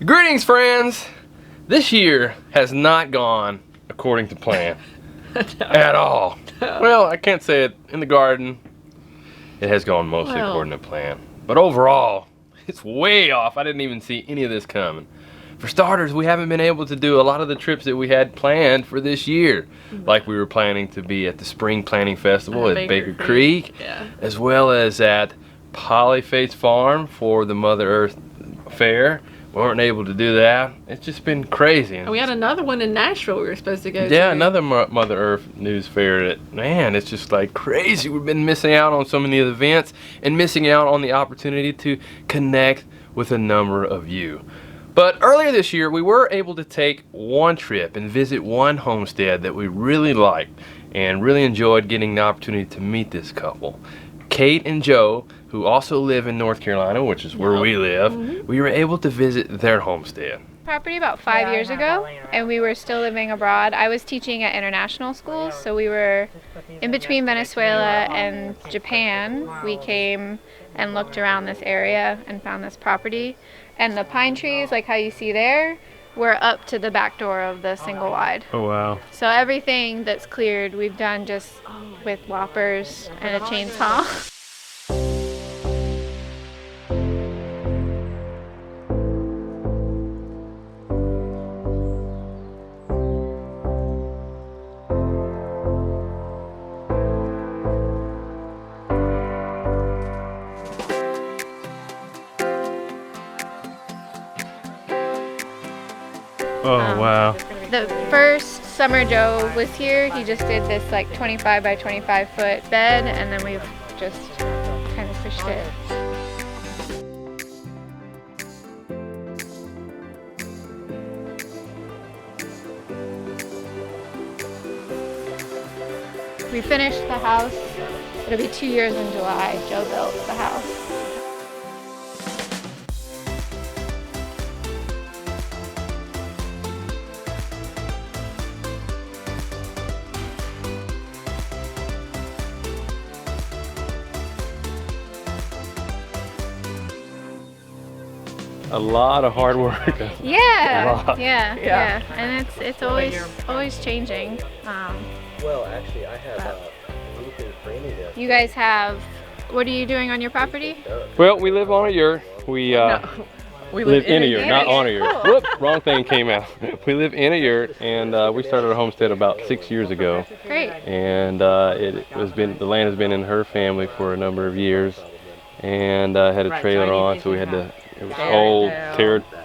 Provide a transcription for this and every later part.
Greetings, friends! This year has not gone according to plan at all. Well, I can't say it in the garden. It has gone mostly according to plan. But overall, it's way off. I didn't even see any of this coming. For starters, we haven't been able to do a lot of the trips that we had planned for this year. Like we were planning to be at the Spring Planting Festival at Baker Creek, as well as at Polyface Farm for the Mother Earth Fair. We weren't able to do that. It's just been crazy. And we had another one in Nashville we were supposed to go to. Yeah, another Mother Earth news fair that, man, it's just like crazy. We've been missing out on so many events and missing out on the opportunity to connect with a number of you. But earlier this year, we were able to take one trip and visit one homestead that we really liked and really enjoyed getting the opportunity to meet this couple. Cait and Joe, who also live in North Carolina, which is where we live, we were able to visit their homestead. Property about 5 years ago, and we were still living abroad. I was teaching at international schools, so we were in between Venezuela and Japan. We came and looked around this area and found this property. And the pine trees, like how you see there, were up to the back door of the single wide. Oh, wow. So everything that's cleared, we've done just with loppers and a chainsaw. Oh, wow. The first summer Joe was here, he just did this like 25 by 25 foot bed, and then we've just kind of pushed it. We finished the house. It'll be 2 years in July. Joe built the house. A lot of hard work. Yeah, and it's always changing. Well, actually, I have roofing framing down. You guys have, what are you doing on your property? Well, we live on a yurt. We live in a yurt, not on a yurt. Whoop, wrong thing came out. We live in a yurt, and we started a homestead about 6 years ago. Great. And the land has been in her family for a number of years, and had a trailer on, so we had to. It was old.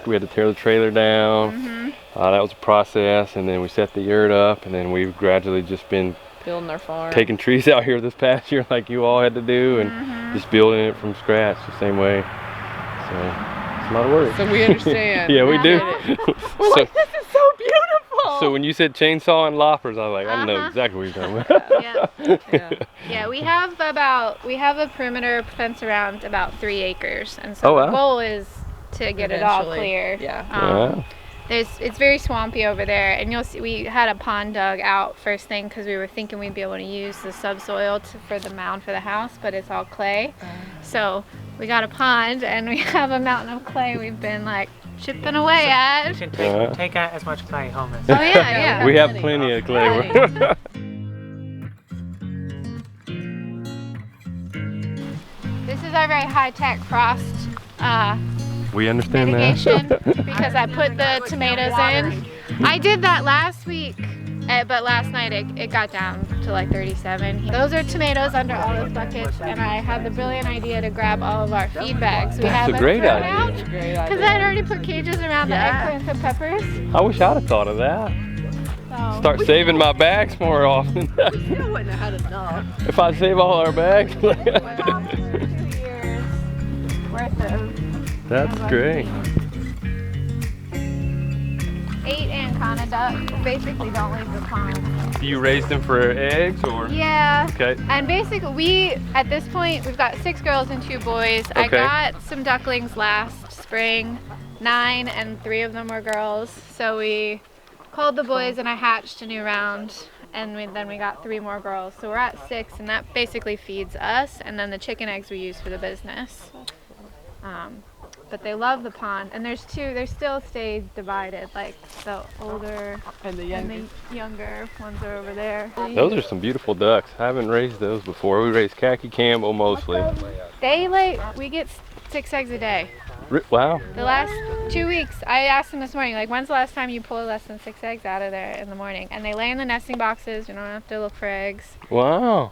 We had to tear the trailer down. That was a process, and then we set the yurt up, and then we've gradually just been building our farm, taking trees out here this past year, like you all had to do, and just building it from scratch the same way. So it's a lot of work. So we understand. Yeah, we do. We're like, this is so beautiful. So when you said chainsaw and loppers, I was like, I know exactly what you're talking about. Yeah, we have a perimeter fence around about 3 acres, and so the goal is to get it all clear. It's very swampy over there, and you'll see we had a pond dug out first thing because we were thinking we'd be able to use the subsoil for the mound for the house, but it's all clay. So we got a pond, and we have a mountain of clay we've been like chipping away at. You can take out as much clay home as Oh yeah. We have plenty of clay. This is our very high-tech frost we understand mitigation that. because I put the tomatoes in. I did that last week, but last night it got down to like 37. Those are tomatoes under all those buckets, and I had the brilliant idea to grab all of our feed bags. That's a great idea. Because I had already put cages around the eggplants and peppers. I wish I'd have thought of that. So Start saving my bags more often. still wouldn't have had enough. If I save all our bags. 2 years worth of. That's great. 8 anaconda ducks basically don't leave the pond. Do you raise them for eggs or? Yeah. Okay. And basically at this point, we've got 6 girls and 2 boys. I got some ducklings last spring, 9, and 3 of them were girls. So we called the boys and I hatched a new round, and then we got 3 more girls. So we're at 6, and that basically feeds us, and then the chicken eggs we use for the business. but they love the pond. And there's two, they still stay divided, like the older and the younger ones are over there. Those are some beautiful ducks. I haven't raised those before. We raised khaki Campbell mostly. They lay, we get 6 eggs a day. Wow. The last 2 weeks, I asked them this morning, like, when's the last time you pulled less than 6 eggs out of there in the morning? And they lay in the nesting boxes. You don't have to look for eggs. Wow.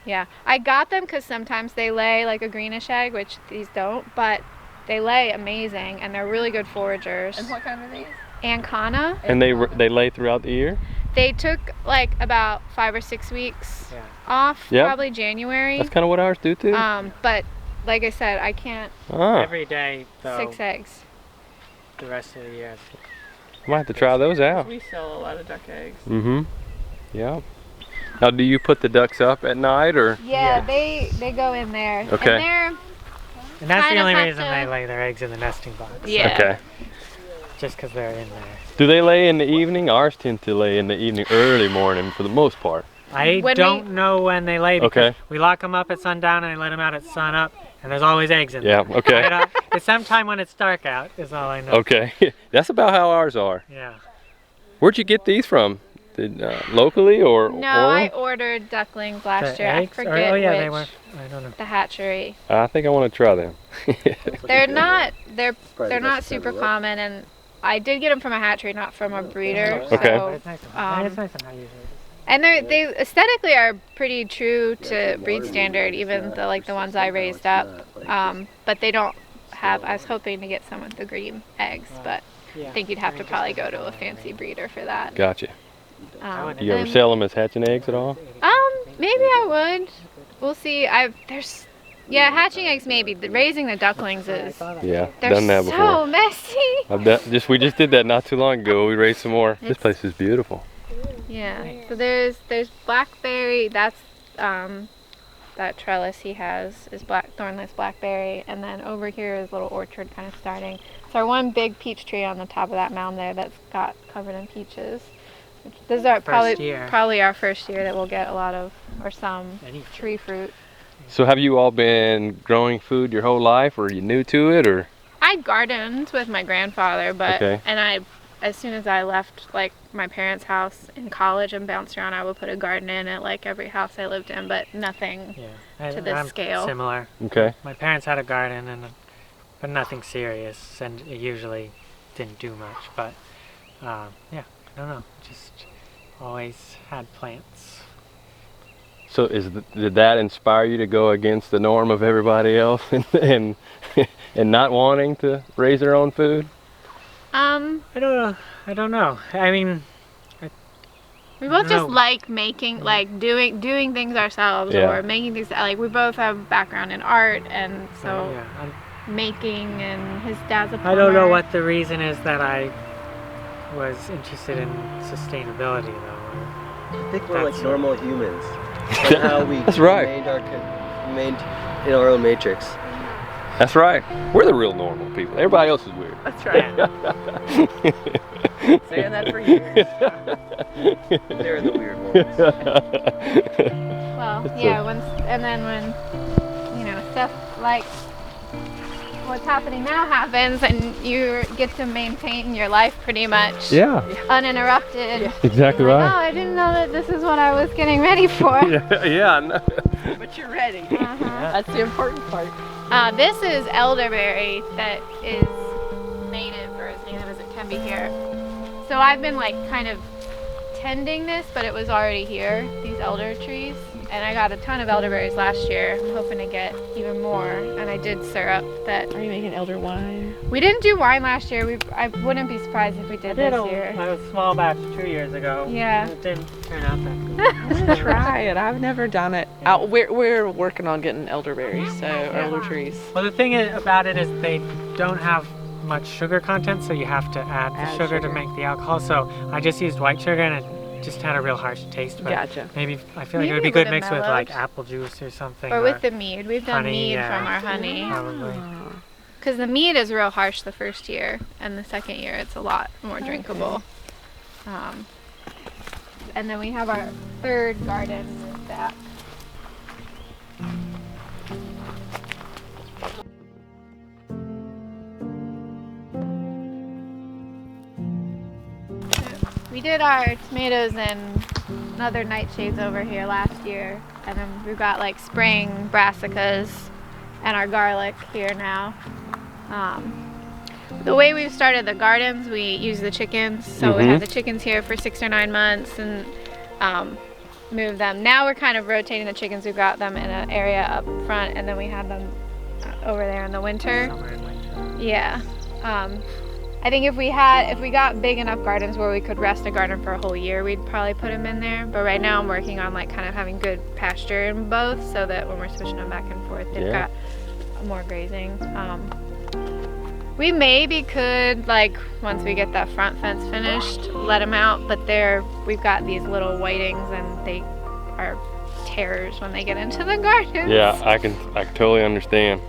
Yeah. I got them because sometimes they lay like a greenish egg, which these don't, but they lay amazing, and they're really good foragers. And what kind are these? Ancana. And they lay throughout the year? They took like about 5 or 6 weeks off, probably January. That's kind of what ours do too. But like I said, I can't. Every day, though. 6 eggs. The rest of the year. I might have to try those out. We sell a lot of duck eggs. Mm-hmm. Yeah. Now, do you put the ducks up at night, or? Yeah, they go in there. Okay. And And that's the only reason they lay their eggs in the nesting box. Yeah. Okay. Just because they're in there. Do they lay in the evening? Ours tend to lay in the evening, early morning for the most part. I don't know when they lay because we lock them up at sundown and I let them out at sun up, and there's always eggs in there. Yeah, okay. It's sometime when it's dark out is all I know. Okay, that's about how ours are. Yeah. Where'd you get these from? Locally or? No, I ordered ducklings last year. Eggs? I forget they which. were. I don't know. The hatchery. I think I want to try them. They're not super common, and I did get them from a hatchery, not from a breeder. Okay. So, It's nice and how usually. and they aesthetically are pretty true to breed standard, even the ones I raised up. But they don't have. I was hoping to get some with the green eggs, but I think you'd have to probably go to a fancy breeder for that. Gotcha. Do you ever sell them as hatching eggs at all? Maybe I would. We'll see. Hatching eggs maybe. Raising the ducklings is. Yeah, They're done that before. so messy. We just did that not too long ago. We raised some more. This place is beautiful. Yeah. So there's blackberry. That's that trellis he has is thornless blackberry, and then over here is a little orchard kind of starting. So our one big peach tree on the top of that mound there that's got covered in peaches. This is our probably our first year that we'll get a lot of or some tree fruit. So have you all been growing food your whole life, or are you new to it, or? I gardened with my grandfather, but as soon as I left like my parents' house in college and bounced around, I would put a garden in at like every house I lived in, but nothing to this scale. Similar. Okay. My parents had a garden, but nothing serious, and it usually didn't do much. But I don't know, just always had plants. So did that inspire you to go against the norm of everybody else and not wanting to raise their own food? I don't know. I mean, we both just like making, like doing things ourselves or making things. Like we both have a background in art, and so making. And his dad's a plumber. I don't know what the reason is that I was interested in sustainability, though. I think we're like normal humans. And how we remained in our own matrix. That's right. We're the real normal people. Everybody else is weird. That's right. Saying that for years. They're the weird ones. Well, when stuff like what's happening now happens, and you get to maintain your life pretty much uninterrupted. Yeah. Exactly right. Oh, I didn't know that this is what I was getting ready for. No. But you're ready. That's the important part. This is elderberry that is native, or as native as it can be here. So I've been like kind of tending this, but it was already here, these elder trees. And I got a ton of elderberries last year. I'm hoping to get even more. And I did syrup that. Are you making elder wine? We didn't do wine last year. I wouldn't be surprised if we did this year. I was a small batch 2 years ago. Yeah. It didn't turn out that good. I'm gonna try it. I've never done it. We're working on getting elderberries, so elder trees. Well, the thing about it is they don't have much sugar content, so you have to add the sugar to make the alcohol. So I just used white sugar, and it just had a real harsh taste. But Gotcha. Maybe I feel like it would be good mixed with like apple juice or something. Or with the mead. We've done mead from our honey. Probably. Because the mead is real harsh the first year, and the second year it's a lot more drinkable. And then we have our third garden with that. We did our tomatoes and other nightshades over here last year, and then we've got like spring brassicas and our garlic here now. The way we've started the gardens, we use the chickens, so we have the chickens here for 6 or 9 months and move them. Now we're kind of rotating the chickens. We've got them in an area up front, and then we have them over there in the winter. Summer and winter. Yeah. I think if we got big enough gardens where we could rest a garden for a whole year, we'd probably put them in there. But right now I'm working on like kind of having good pasture in both, so that when we're switching them back and forth, they've got more grazing. We maybe could, like, once we get that front fence finished, let them out, but we've got these little whitings and they are terrors when they get into the gardens. Yeah, I can totally understand.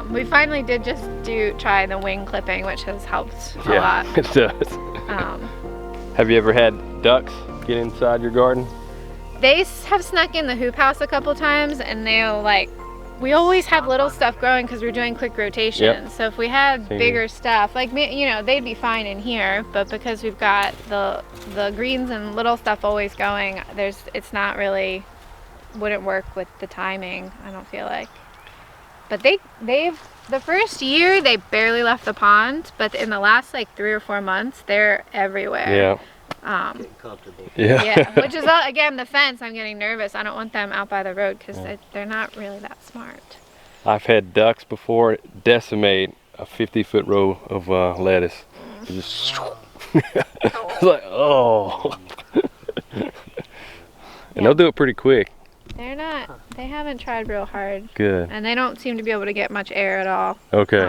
We finally did just try the wing clipping, which has helped a lot. It does. Have you ever had ducks get inside your garden? They have snuck in the hoop house a couple times, and we always have little stuff growing because we're doing quick rotation. Yep. So if we had bigger stuff, like, you know, they'd be fine in here, but because we've got the greens and little stuff always going, it's not really, wouldn't work with the timing, I don't feel like. But the first year they barely left the pond, but in the last like 3 or 4 months, they're everywhere. Yeah. Yeah, which is, again, the fence. I'm getting nervous. I don't want them out by the road because they're not really that smart. I've had ducks before decimate a 50-foot row of lettuce. Just it's like, oh. And they'll do it pretty quick. They haven't tried real hard. Good. And they don't seem to be able to get much air at all. Okay.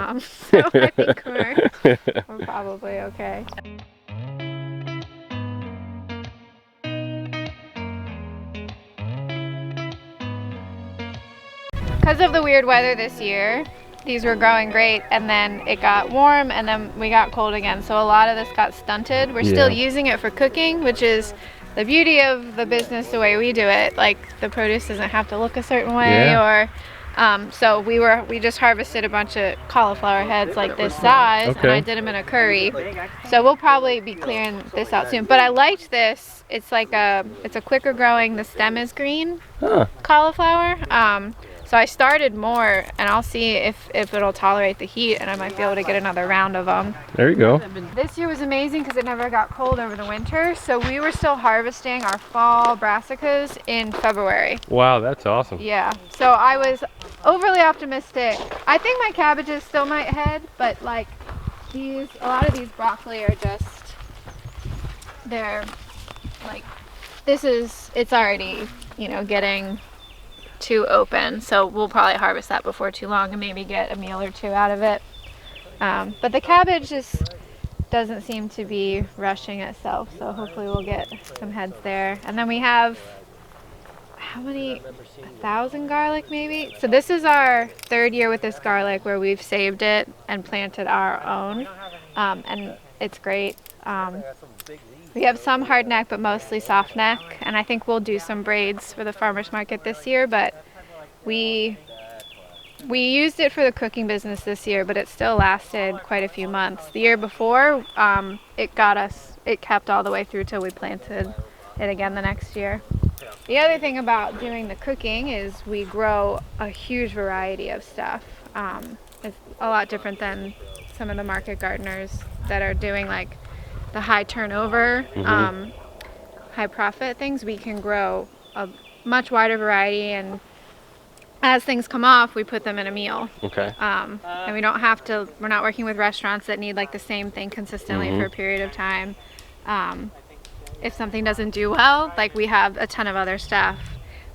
So I think we're probably okay. Because of the weird weather this year, these were growing great, and then it got warm, and then we got cold again. So a lot of this got stunted. We're still using it for cooking, which is the beauty of the business the way we do it. Like, the produce doesn't have to look a certain way, or so we just harvested a bunch of cauliflower heads like this size, and I did them in a curry. So we'll probably be clearing this out soon. But I liked this. It's like it's a quicker growing. The stem is green cauliflower. So I started more, and I'll see if it'll tolerate the heat, and I might be able to get another round of them. There you go. This year was amazing because it never got cold over the winter, so we were still harvesting our fall brassicas in February. Wow, that's awesome. Yeah, so I was overly optimistic. I think my cabbages still might head, but like a lot of these broccoli are just, they're like, it's already, you know, getting too open, so we'll probably harvest that before too long and maybe get a meal or two out of it. But the cabbage just doesn't seem to be rushing itself, so hopefully we'll get some heads there. And then we have, how many, 1,000 garlic maybe? So this is our 3rd year with this garlic where we've saved it and planted our own, and it's great. We have some hard neck, but mostly soft neck, and I think we'll do some braids for the farmer's market this year, but we used it for the cooking business this year, but it still lasted quite a few months. The year before, it kept all the way through till we planted it again the next year. The other thing about doing the cooking is we grow a huge variety of stuff. It's a lot different than some of the market gardeners that are doing like the high turnover, high profit things. We can grow a much wider variety, and as things come off, we put them in a meal. Okay. And we don't have to, we're not working with restaurants that need like the same thing consistently for a period of time. If something doesn't do well, like we have a ton of other stuff.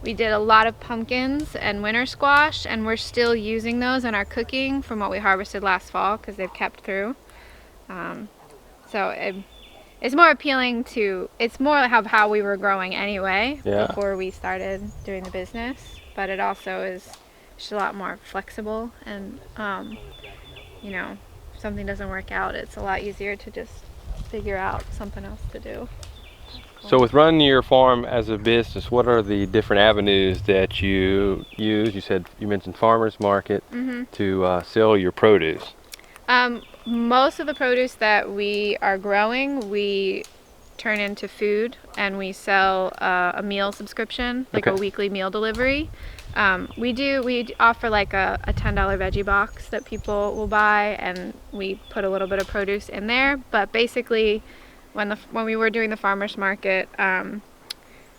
We did a lot of pumpkins and winter squash, and we're still using those in our cooking from what we harvested last fall because they've kept through. So it's more appealing to, it's more of how we were growing anyway before we started doing the business, but it also is just a lot more flexible, and you know, if something doesn't work out, it's a lot easier to just figure out something else to do. So with running your farm as a business, what are the different avenues that you use? You mentioned farmers market to sell your produce. Most of the produce that we are growing, we turn into food, and we sell a meal subscription, like a weekly meal delivery. We offer like a $10 veggie box that people will buy, and we put a little bit of produce in there. But basically, when we were doing the farmers market,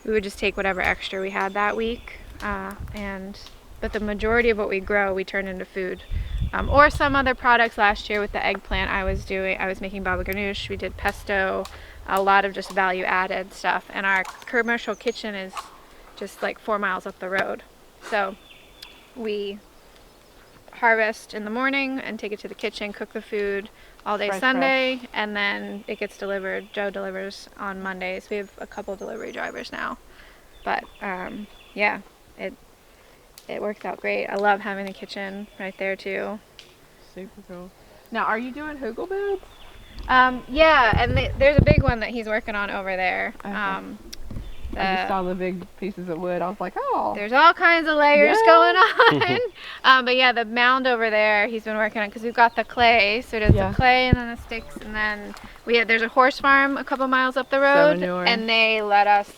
we would just take whatever extra we had that week, but the majority of what we grow, we turn into food. Or some other products. Last year with the eggplant I was making baba ganoush. We did pesto, a lot of just value added stuff. And our commercial kitchen is just like 4 miles up the road. So we harvest in the morning and take it to the kitchen, cook the food all day Sunday, and then it gets delivered. Joe delivers on Mondays. We have a couple delivery drivers now. But yeah, it worked out great. I love having the kitchen right there too. Super cool. Now, are you doing hugel beds? Yeah, and there's a big one that he's working on over there. I just saw the big pieces of wood. I was like, oh. There's all kinds of layers going on. But yeah, the mound over there he's been working on, because we've got the clay. So there's the clay and then the sticks, and then there's a horse farm a couple miles up the road, and they let us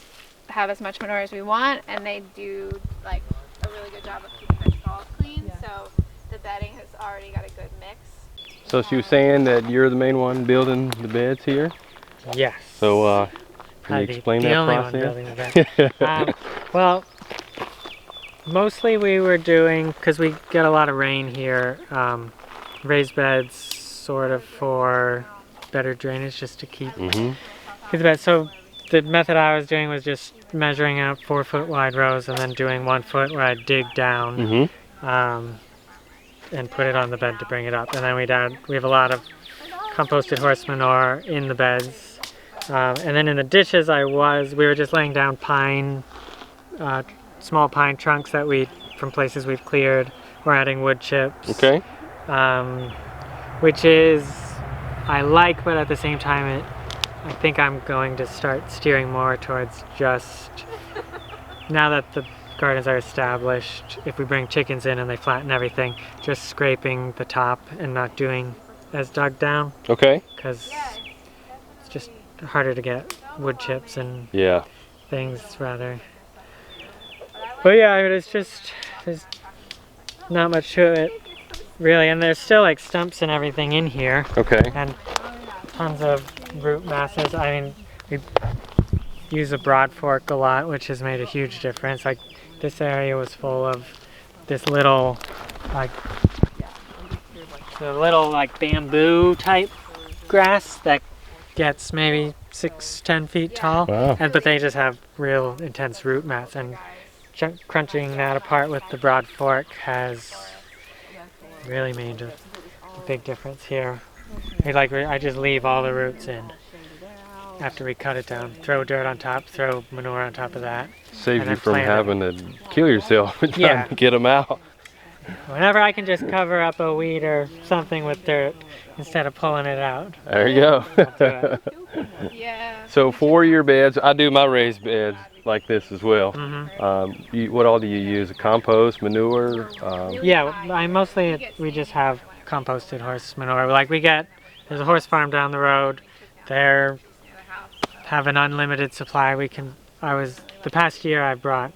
have as much manure as we want, and they do like a really good job of keeping the stalls clean. So the bedding has already got a good mix. So she was saying that you're the main one building the beds here? Yes. So can you explain that process? The only one building the bed. Well, mostly we were doing, because we get a lot of rain here, raised beds sort of for better drainage, just to keep the bed. So the method I was doing was just measuring out 4 foot wide rows and then doing 1 foot where I dig down and put it on the bed to bring it up. And then we have a lot of composted horse manure in the beds. And then in the ditches we were just laying down small pine trunks from places we've cleared. We're adding wood chips. Okay. Which I like, but at the same time I think I'm going to start steering more towards just, now that the gardens are established, if we bring chickens in and they flatten everything, just scraping the top and not doing as dug down. Okay. Because it's just harder to get wood chips and things rather. But yeah, it's just, there's not much to it really, and there's still like stumps and everything in here. Okay. And tons of root masses. I mean, we use a broad fork a lot, which has made a huge difference. Like this area was full of this little bamboo type grass that gets maybe 6-10 feet tall. Wow. But they just have real intense root mats, and crunching that apart with the broad fork has really made a big difference here. I just leave all the roots in after we cut it down. Throw dirt on top, throw manure on top of that. Saves you from having to kill yourself trying to get them out. Whenever I can just cover up a weed or something with dirt instead of pulling it out. There you go. So for your beds, I do my raised beds like this as well. What all do you use? Compost, manure? We just have composted horse manure. There's a horse farm down the road. They have an unlimited supply. The past year I brought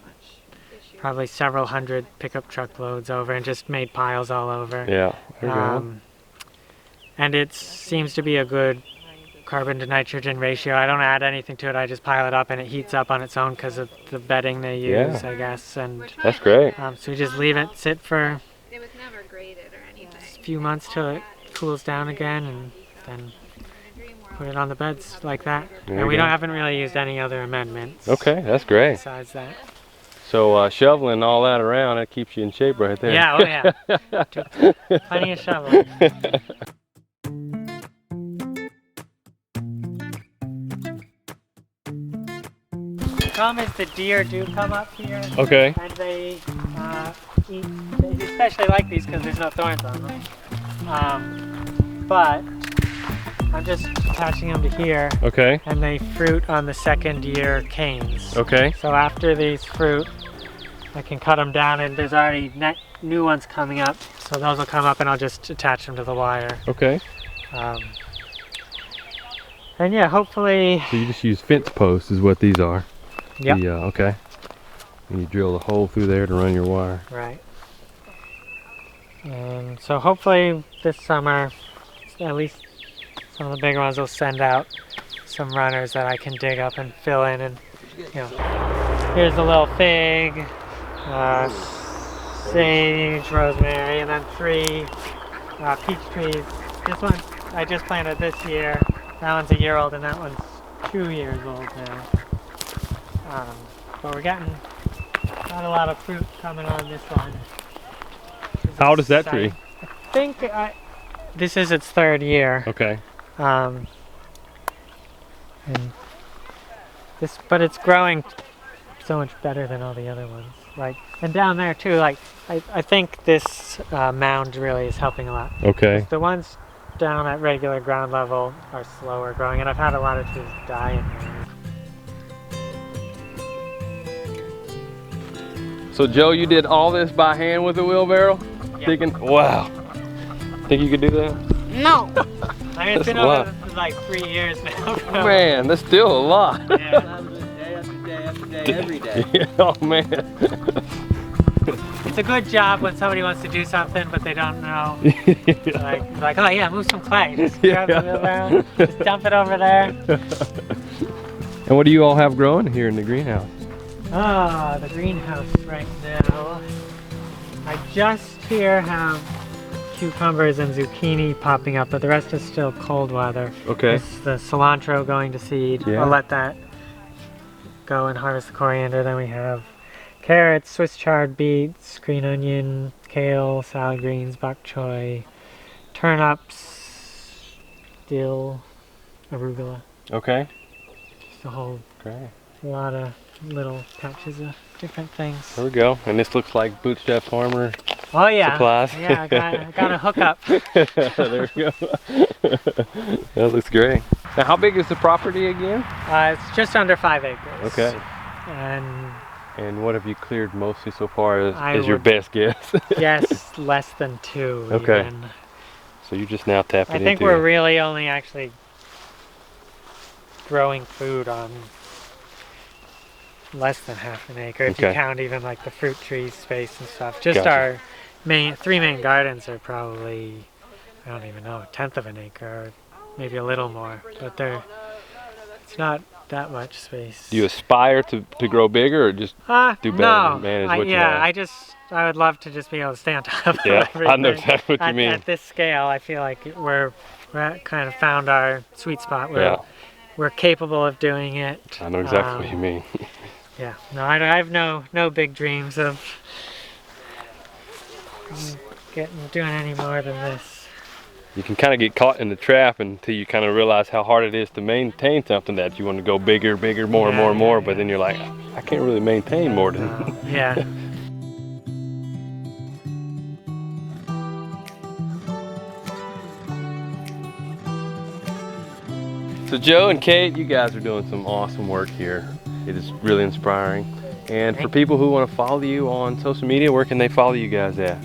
probably several hundred pickup truck loads over and just made piles all over. Yeah. And it seems to be a good carbon to nitrogen ratio. I don't add anything to it. I just pile it up and it heats up on its own because of the bedding they use, I guess. And that's great. So we just leave it sit for a few months till it cools down again, and then put it on the beds like that. And we haven't really used any other amendments. Okay, that's great. Besides that. So shoveling all that around, it keeps you in shape right there. Yeah, plenty of shoveling. The problem is the deer do come up here. Okay. And they especially like these because there's no thorns on them. But I'm just attaching them to here. Okay. And they fruit on the second year canes. Okay. So after these fruit, I can cut them down, and there's already new ones coming up. So those will come up and I'll just attach them to the wire. Okay. And yeah, hopefully... So you just use fence posts is what these are? Yep. Yeah, okay. And you drill a hole through there to run your wire. Right. And so hopefully this summer, at least some of the bigger ones will send out some runners that I can dig up and fill in. And, you know, here's a little fig, sage, rosemary, and then 3 peach trees. This one I just planted this year. That one's a year old, and that one's 2 years old now. But we're getting not a lot of fruit coming on this one. How old is that tree? I think this is its 3rd year. Okay. And but it's growing so much better than all the other ones. Like, and down there too. Like, I think this mound really is helping a lot. Okay. The ones down at regular ground level are slower growing, and I've had a lot of trees die in here. So Joe, you did all this by hand with a wheelbarrow? Yep. Digging? Wow. Think you could do that? No. I mean, it's been over for like 3 years now. Man, that's still a lot. Yeah. Day after day after day, every day. Yeah, oh man. It's a good job when somebody wants to do something but they don't know. Yeah. Like, oh yeah, move some clay. Just grab the wheelbarrow, just dump it over there. And what do you all have growing here in the greenhouse? Ah, the greenhouse right now. I just here have cucumbers and zucchini popping up, but the rest is still cold weather. Okay. It's the cilantro going to seed. Yeah. I'll let that go and harvest the coriander. Then we have carrots, Swiss chard beets, green onion, kale, salad greens, bok choy, turnips, dill, arugula. Okay. Just a whole Great. lot of little patches of different things. There we go. And this looks like Bootstrap Farmer Oh yeah. supplies. Yeah, I got a hookup. There we go. That looks great. Now, how big is the property again? It's just under 5 acres. Okay. And what have you cleared mostly so far is your best guess? Yes, less than 2. Okay. Even. So you're just now tapping into... I think we're really only actually growing food on less than half an acre, if you count even like the fruit tree space and stuff. Just our 3 main gardens are probably, I don't even know, 1/10 of an acre, or maybe a little more, but it's not that much space. Do you aspire to grow bigger, or just do better and manage what you have? I would love to just be able to stay on top of everything. I know exactly what you mean. At this scale, I feel like we're kind of found our sweet spot where we're capable of doing it. I know exactly what you mean. Yeah, no, I have no big dreams of doing any more than this. You can kind of get caught in the trap until you kind of realize how hard it is to maintain something that you want to go bigger, more, and more, but then you're like, I can't really maintain more than Yeah. So Joe and Cait, you guys are doing some awesome work here. It is really inspiring. And for people who want to follow you on social media, where can they follow you guys at?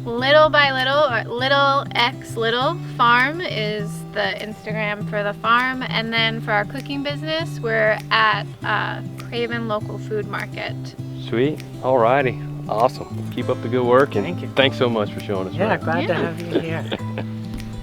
Little by Little, or Little X Little Farm is the Instagram for the farm. And then for our cooking business, we're at Craven Local Food Market. Sweet. Alrighty. Awesome. Keep up the good work. And thank you. Thanks so much for showing us around. Yeah, glad to have you here.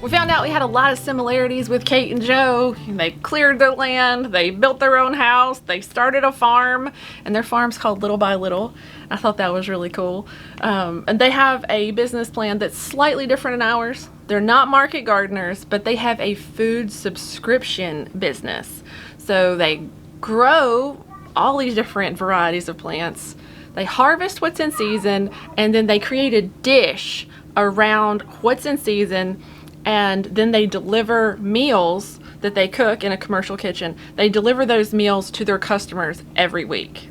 We found out we had a lot of similarities with Cait and Joe. They cleared their land, they built their own house, they started a farm, and their farm's called Little by Little. I thought that was really cool. And they have a business plan that's slightly different than ours. They're not market gardeners, but they have a food subscription business. So they grow all these different varieties of plants. They harvest what's in season, and then they create a dish around what's in season, and then they deliver meals that they cook in a commercial kitchen. They deliver those meals to their customers every week.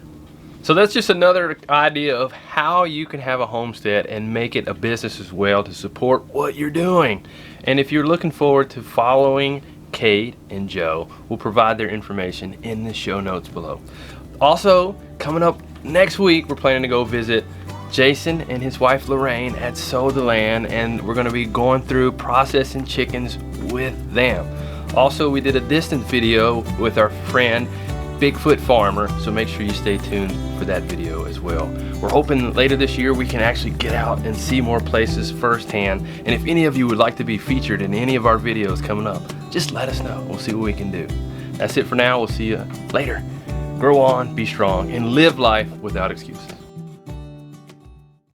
So that's just another idea of how you can have a homestead and make it a business as well to support what you're doing. And if you're looking forward to following Cait and Joe, we'll provide their information in the show notes below. Also, coming up next week, we're planning to go visit Jason and his wife Lorraine at Sow the Land, and we're going to be going through processing chickens with them. Also, we did a distant video with our friend Bigfoot Farmer, so make sure you stay tuned for that video as well. We're hoping later this year we can actually get out and see more places firsthand, and if any of you would like to be featured in any of our videos coming up, just let us know. We'll see what we can do. That's it for now. We'll see you later. Grow on, be strong, and live life without excuses.